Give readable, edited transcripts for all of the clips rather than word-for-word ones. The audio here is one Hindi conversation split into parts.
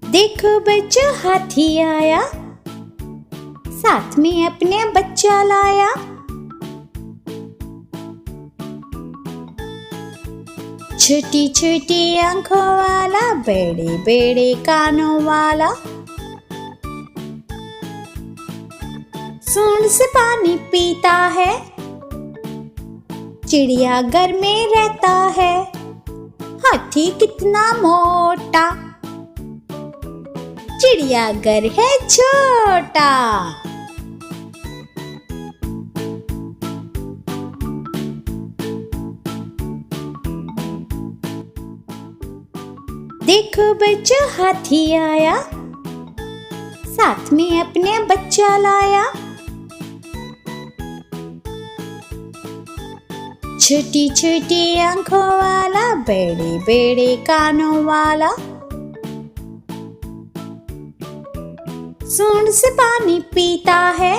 देखो बच्चों, हाथी आया, साथ में अपने बच्चा लाया। छोटी छोटी आंखों वाला, बड़े बड़े कानों वाला, सूंड से पानी पीता है, चिड़ियाघर में रहता है। हाथी कितना मोटा, चिड़ियाघर है छोटा। देखो बच्चों, हाथी आया, साथ में अपने बच्चा लाया। छोटी छोटी आंखों वाला, बड़े बड़े कानों वाला, सूंड से पानी पीता है,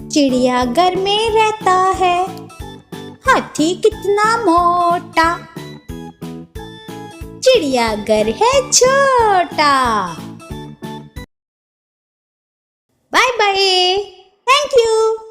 चिड़ियाघर में रहता है। हाथी कितना मोटा, चिड़ियाघर है छोटा। Bye bye, thank you.